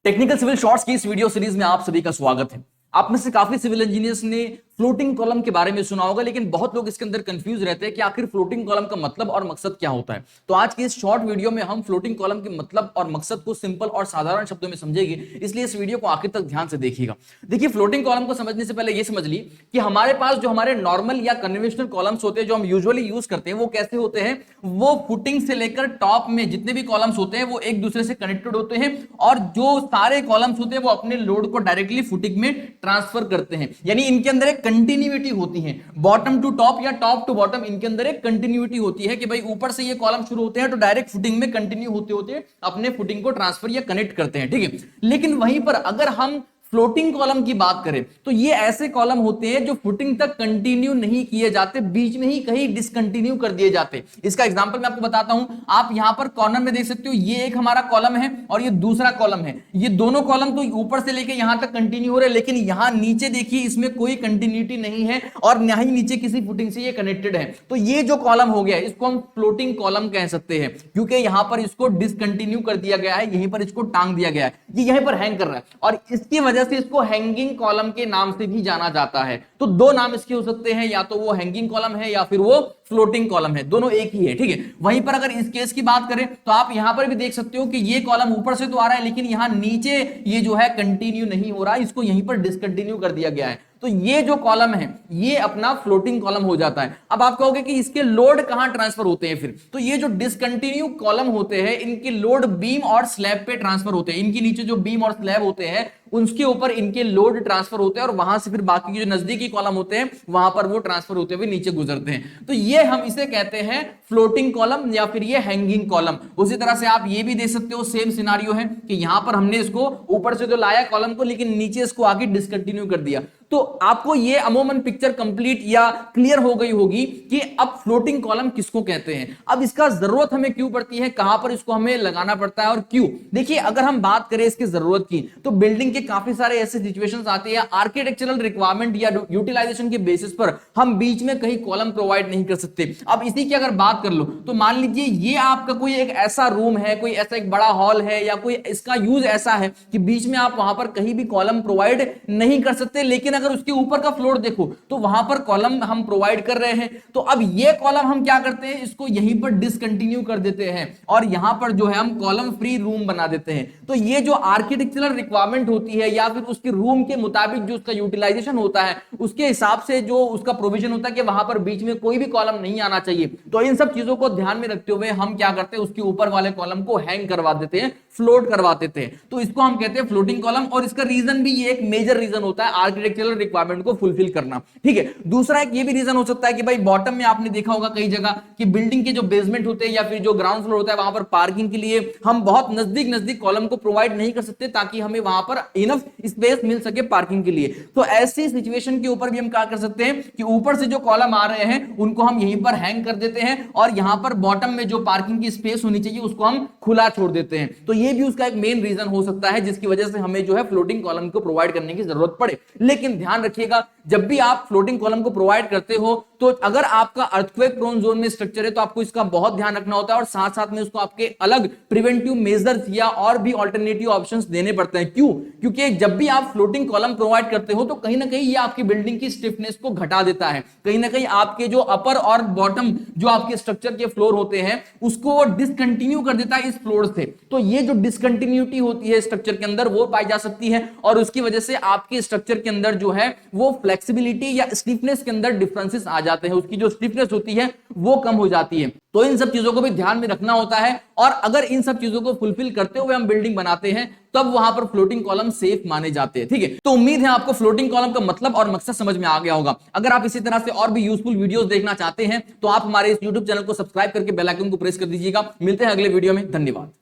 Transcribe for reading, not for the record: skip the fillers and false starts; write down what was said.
Technical civil shorts की इस video series में आप सभी का स्वागत है। आप में से काफी सिविल इंजीनियर्स ने फ्लोटिंग कॉलम के बारे में सुना होगा, लेकिन बहुत लोग इसके अंदर कंफ्यूज रहते हैं कि आखिर फ्लोटिंग कॉलम का मतलब और मकसद क्या होता है। तो आज के इस शॉर्ट वीडियो में हम फ्लोटिंग कॉलम के मतलब और मकसद को सिंपल और साधारण शब्दों में समझेंगे, इसलिए इस वीडियो को आखिर तक ध्यान से देखिएगा। देखिए, फ्लोटिंग कॉलम को समझने से पहले यह समझ ली कि हमारे पास जो हमारे नॉर्मल या कन्वेंशनल कॉलम्स होते हैं, जो हम यूजुअली यूज करते हैं, वो कैसे होते हैं। वो फुटिंग से लेकर टॉप में जितने भी कॉलम्स होते हैं वो एक दूसरे से कनेक्टेड होते हैं, और जो सारे कॉलम्स होते हैं वो अपने लोड को डायरेक्टली फुटिंग में ट्रांसफर करते हैं। यानी इनके अंदर एक कंटिन्यूटी होती है, बॉटम टू टॉप या टॉप टू बॉटम। इनके अंदर एक कंटिन्यूटी होती है कि भाई ऊपर से ये कॉलम शुरू होते हैं तो डायरेक्ट फुटिंग में कंटिन्यू होते होते अपने फुटिंग को ट्रांसफर या कनेक्ट करते हैं, ठीक है। लेकिन वहीं पर अगर हम फ्लोटिंग कॉलम की बात करें तो ये ऐसे कॉलम होते हैं जो फुटिंग तक कंटिन्यू नहीं किए जाते, बीच में ही कहीं डिसकंटिन्यू कर दिए जाते। इसका एग्जांपल मैं आपको बताता हूं। आप यहां पर कॉर्नर में देख सकते हो, ये एक हमारा कॉलम है और ये दूसरा कॉलम है। ये दोनों कॉलम तो ऊपर से लेके यहां तक कंटिन्यू हो रहे हैं, लेकिन यहां नीचे देखिए इसमें कोई कंटिन्यूटी नहीं है और ना ही नीचे किसी फुटिंग से ये कनेक्टेड है। तो ये जो कॉलम हो गया इसको हम फ्लोटिंग कॉलम कह सकते हैं, क्योंकि यहां पर इसको डिसकंटिन्यू कर दिया गया है, यहीं पर इसको टांग दिया गया है, ये यहीं पर हैंग कर रहा है और इसकी वजह से इसको हैंगिंग कॉलम के नाम से भी जाना जाता है। तो दो नाम इसके हो सकते हैं, या तो वो हैंगिंग कॉलम है या फिर वो फ्लोटिंग कॉलम है, दोनों एक ही है, ठीक है। वहीं पर अगर इस केस की बात करें तो आप यहां पर भी देख सकते हो कि ये कॉलम ऊपर से तो आ रहा है, लेकिन यहां नीचे ये जो है कंटिन्यू नहीं हो रहा, इसको यहीं पर डिसकंटिन्यू कर दिया गया है। तो ये जो कॉलम है ये अपना फ्लोटिंग कॉलम हो जाता है। अब आप कहोगे कि इसके लोड कहां ट्रांसफर होते हैं फिर, तो ये जो डिसकंटिन्यू कॉलम होते हैं इनके लोड बीम और स्लैब पे ट्रांसफर होते हैं। इनके नीचे जो बीम और स्लैब होते हैं उसके ऊपर इनके लोड ट्रांसफर होते हैं और वहां से फिर बाकी के जो नजदीकी कॉलम होते हैं वहां पर वो ट्रांसफर होते हुए नीचे गुजरते हैं। तो ये हम इसे कहते हैं फ्लोटिंग कॉलम या फिर ये हैंगिंग कॉलम। उसी तरह से आप ये भी देख सकते हो, सेम सिनारियो है कि यहां पर हमने इसको ऊपर से तो लाया कॉलम को, लेकिन नीचे इसको आगे डिसकंटिन्यू कर दिया। तो आपको ये अमूमन पिक्चर कंप्लीट या क्लियर हो गई होगी कि अब फ्लोटिंग कॉलम किसको कहते हैं, अब इसका जरूरत हमें क्यों पड़ती है, कहां पर इसको हमें लगाना पड़ता है और क्यों। देखिए, अगर हम बात करें इसकी जरूरत की तो बिल्डिंग के काफी सारे ऐसे सिचुएशंस आते हैं, आर्किटेक्चरल रिक्वायरमेंट या यूटिलाइजेशन के बेसिस पर हम बीच में कहीं कॉलम प्रोवाइड नहीं कर सकते। अब इसी की अगर बात कर लो तो मान लीजिए ये आपका कोई एक ऐसा रूम है, कोई ऐसा एक बड़ा हॉल है, या कोई इसका यूज ऐसा है कि बीच में आप वहां पर कहीं भी कॉलम प्रोवाइड नहीं कर सकते, लेकिन अगर उसके ऊपर का फ्लोर देखो तो वहां पर कॉलम हम प्रोवाइड कर रहे हैं। तो अब ये कॉलम हम क्या करते हैं, इसको यहीं पर डिसकंटिन्यू कर देते हैं और यहां पर जो है हम कॉलम फ्री रूम बना देते हैं। तो ये जो आर्किटेक्चरल रिक्वायरमेंट होती है या फिर उसके रूम के मुताबिक जो उसका यूटिलाइजेशन होता है उसके हिसाब से जो उसका प्रोविजन होता है कि वहां पर बीच में कोई भी कॉलम नहीं आना चाहिए, तो इन सब चीजों को ध्यान में रखते हुए हम क्या करते हैं, उसके ऊपर वाले कॉलम को हैंग करवा देते हैं, फ्लोट करवा देते हैं। तो इसको हम कहते हैं फ्लोटिंग कॉलम, और इसका रीजन भी ये एक मेजर रीजन होता है आर्किटेक्चरल रिक्वायरमेंट को फुलफिल करना, ठीक है। दूसरा एक ये भी रीजन हो सकता है कि भाई बॉटम में आपने देखा होगा कई जगह कि बिल्डिंग के जो बेसमेंट होते हैं या फिर जो ग्राउंड फ्लोर होता है वहां पर पार्किंग के लिए हम बहुत नजदीक कॉलम को प्रोवाइड नहीं कर सकते ताकि हमें वहां पर इनफ स्पेस मिल सके पार्किंग के लिए। तो ऐसी सिचुएशन के ऊपर भी हम क्या कर सकते हैं कि ऊपर से जो कॉलम आ रहे हैं उनको हम यहीं पर हैंग कर देते हैं और यहां पर बॉटम में जो पार्किंग की स्पेस होनी चाहिए उसको हम खुला छोड़ देते हैं। तो ये भी उसका एक मेन रीजन हो सकता है जिसकी वजह से हमें जो है फ्लोटिंग कॉलम को प्रोवाइड करने की जरूरत पड़े। लेकिन ध्यान रखिएगा, जब भी आप फ्लोटिंग कॉलम को प्रोवाइड करते हो तो अगर आपका अर्थक्वेक प्रोन जोन में स्ट्रक्चर है तो आपको इसका बहुत ध्यान रखना होता है और साथ साथ में उसको आपके अलग प्रिवेंटिव मेजर्स या और भी ऑल्टरनेटिव ऑप्शंस देने पड़ते हैं। क्यों? क्योंकि जब भी आप फ्लोटिंग कॉलम प्रोवाइड करते हो तो कहीं ना कहीं ये आपकी बिल्डिंग की स्टिफनेस को घटा देता है, कहीं ना कहीं आपके जो अपर और बॉटम जो आपके स्ट्रक्चर के फ्लोर होते हैं उसको डिसकंटिन्यू कर देता है इस फ्लोर से। तो ये जो डिसकंटिन्यूटी होती है स्ट्रक्चर के अंदर वो पाई जा सकती है और उसकी वजह से आपके स्ट्रक्चर के अंदर जो है वो फ्लेक्सिबिलिटी या स्टिफनेस के अंदर डिफरेंसेस आ जाते हैं, उसकी जो स्टिफनेस होती है वो कम हो जाती है। तो इन सब चीजों को भी ध्यान में रखना होता है और अगर इन सब चीजों को फुलफिल करते हुए हम बिल्डिंग बनाते हैं तब वहां पर फ्लोटिंग कॉलम सेफ माने जाते हैं, ठीक है। तो उम्मीद है आपको फ्लोटिंग कॉलम का मतलब और मकसद समझ में आ गया होगा। अगर आप इसी तरह से और भी यूजफुल वीडियोस देखना चाहते हैं तो आप हमारे इस यूट्यूब चैनल को सब्सक्राइब करके बेल आइकन को प्रेस कर दीजिएगा। मिलते हैं अगले वीडियो में, धन्यवाद।